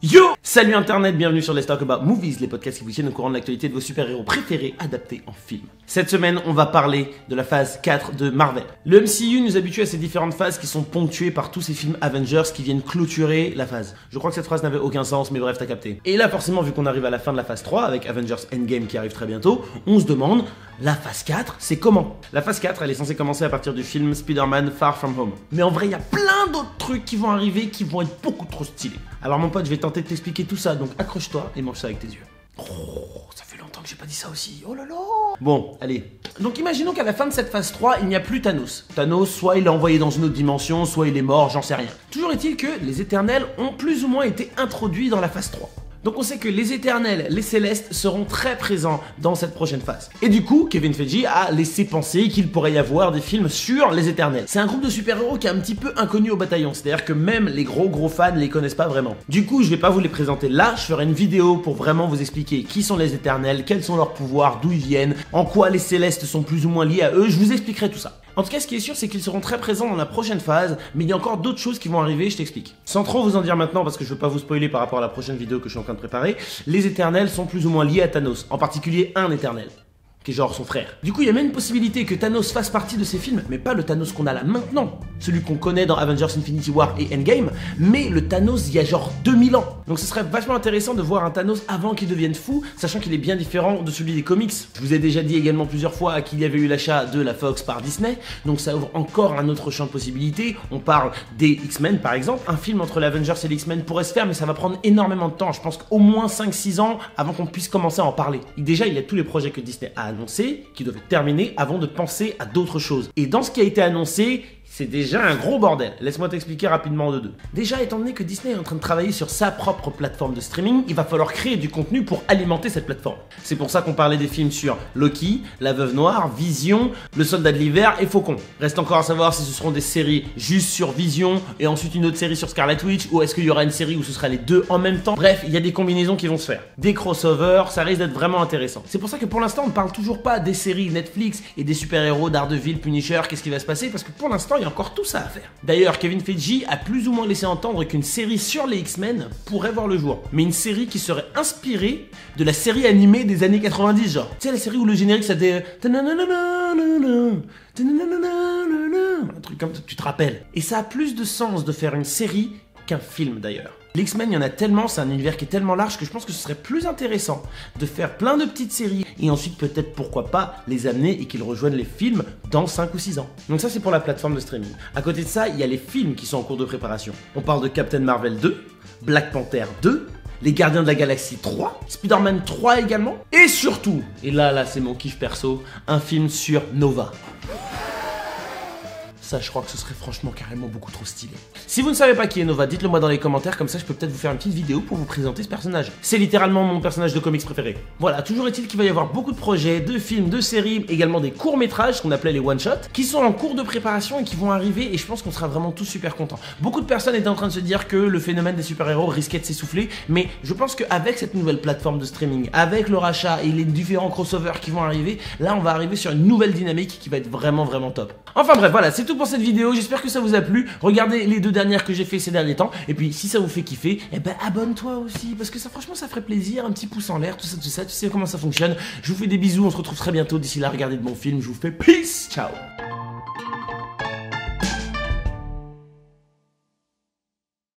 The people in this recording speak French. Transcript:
Yo! Salut internet, bienvenue sur Let's Talk About Movies, les podcasts qui vous tiennent au courant de l'actualité de vos super-héros préférés adaptés en film. Cette semaine, on va parler de la phase 4 de Marvel. Le MCU nous habitue à ces différentes phases qui sont ponctuées par tous ces films Avengers qui viennent clôturer la phase. Je crois que cette phrase n'avait aucun sens, mais bref, t'as capté. Et là, forcément, vu qu'on arrive à la fin de la phase 3, avec Avengers Endgame qui arrive très bientôt, on se demande, la phase 4, c'est comment? La phase 4, elle est censée commencer à partir du film Spider-Man Far From Home. Mais en vrai, il y a plein d'autres trucs qui vont arriver qui vont être beaucoup trop stylés. Alors mon pote, je vais tenter de t'expliquer tout ça, donc accroche-toi et mange ça avec tes yeux. Oh, ça fait longtemps que j'ai pas dit ça aussi, oh là là. Bon, allez. Donc imaginons qu'à la fin de cette phase 3, il n'y a plus Thanos. Thanos, soit il est envoyé dans une autre dimension, soit il est mort, j'en sais rien. Toujours est-il que les Éternels ont plus ou moins été introduits dans la phase 3. Donc on sait que les Éternels, les Célestes seront très présents dans cette prochaine phase. Et du coup, Kevin Feige a laissé penser qu'il pourrait y avoir des films sur les Éternels. C'est un groupe de super-héros qui est un petit peu inconnu au bataillon, c'est-à-dire que même les gros fans les connaissent pas vraiment. Du coup, je vais pas vous les présenter là, je ferai une vidéo pour vraiment vous expliquer qui sont les Éternels, quels sont leurs pouvoirs, d'où ils viennent, en quoi les Célestes sont plus ou moins liés à eux, je vous expliquerai tout ça. En tout cas, ce qui est sûr, c'est qu'ils seront très présents dans la prochaine phase, mais il y a encore d'autres choses qui vont arriver, je t'explique. Sans trop vous en dire maintenant, parce que je veux pas vous spoiler par rapport à la prochaine vidéo que je suis en train de préparer, les Éternels sont plus ou moins liés à Thanos, en particulier un Éternel, qui est genre son frère. Du coup, il y a même une possibilité que Thanos fasse partie de ces films, mais pas le Thanos qu'on a là maintenant, celui qu'on connaît dans Avengers Infinity War et Endgame, mais le Thanos il y a genre 2000 ans. Donc ce serait vachement intéressant de voir un Thanos avant qu'il devienne fou, sachant qu'il est bien différent de celui des comics. Je vous ai déjà dit également plusieurs fois qu'il y avait eu l'achat de la Fox par Disney, donc ça ouvre encore un autre champ de possibilités. On parle des X-Men par exemple, un film entre les Avengers et les X-Men pourrait se faire, mais ça va prendre énormément de temps, je pense qu'au moins 5-6 ans avant qu'on puisse commencer à en parler. Et déjà, il y a tous les projets que Disney a annoncé, qui doivent être terminés avant de penser à d'autres choses. Et dans ce qui a été annoncé, c'est déjà un gros bordel. Laisse-moi t'expliquer rapidement en deux. Déjà, étant donné que Disney est en train de travailler sur sa propre plateforme de streaming, il va falloir créer du contenu pour alimenter cette plateforme. C'est pour ça qu'on parlait des films sur Loki, La Veuve Noire, Vision, Le Soldat de l'Hiver et Faucon. Reste encore à savoir si ce seront des séries juste sur Vision et ensuite une autre série sur Scarlet Witch, ou est-ce qu'il y aura une série où ce sera les deux en même temps. Bref, il y a des combinaisons qui vont se faire. Des crossovers, ça risque d'être vraiment intéressant. C'est pour ça que pour l'instant, on ne parle toujours pas des séries Netflix et des super-héros Daredevil, Punisher, qu'est-ce qui va se passer, parce que pour l'instant, il y a encore tout ça à faire. D'ailleurs, Kevin Feige a plus ou moins laissé entendre qu'une série sur les X-Men pourrait voir le jour, mais une série qui serait inspirée de la série animée des années 90, genre. Tu sais, la série où le générique ça fait un truc comme ça, tu te rappelles. Et ça a plus de sens de faire une série qu'un film d'ailleurs. Les X-Men, il y en a tellement, c'est un univers qui est tellement large que je pense que ce serait plus intéressant de faire plein de petites séries et ensuite peut-être pourquoi pas les amener et qu'ils rejoignent les films dans 5 ou 6 ans. Donc ça c'est pour la plateforme de streaming. À côté de ça, il y a les films qui sont en cours de préparation. On parle de Captain Marvel 2, Black Panther 2, Les Gardiens de la Galaxie 3, Spider-Man 3 également, et surtout, et là c'est mon kiff perso, un film sur Nova. Ça, je crois que ce serait franchement carrément beaucoup trop stylé. Si vous ne savez pas qui est Nova, dites-le moi dans les commentaires, comme ça je peux peut-être vous faire une petite vidéo pour vous présenter ce personnage. C'est littéralement mon personnage de comics préféré. Voilà, toujours est-il qu'il va y avoir beaucoup de projets, de films, de séries, également des courts-métrages, ce qu'on appelait les one-shots, qui sont en cours de préparation et qui vont arriver, et je pense qu'on sera vraiment tous super contents. Beaucoup de personnes étaient en train de se dire que le phénomène des super-héros risquait de s'essouffler, mais je pense qu'avec cette nouvelle plateforme de streaming, avec le rachat et les différents crossovers qui vont arriver, là on va arriver sur une nouvelle dynamique qui va être vraiment top. Enfin bref, voilà, c'est tout pour cette vidéo, j'espère que ça vous a plu. Regardez les deux dernières que j'ai fait ces derniers temps, et puis si ça vous fait kiffer, eh ben abonne-toi aussi, parce que ça franchement ça ferait plaisir, un petit pouce en l'air, tout ça, tu sais comment ça fonctionne. Je vous fais des bisous, on se retrouve très bientôt, d'ici là regardez de bons films, je vous fais peace, ciao.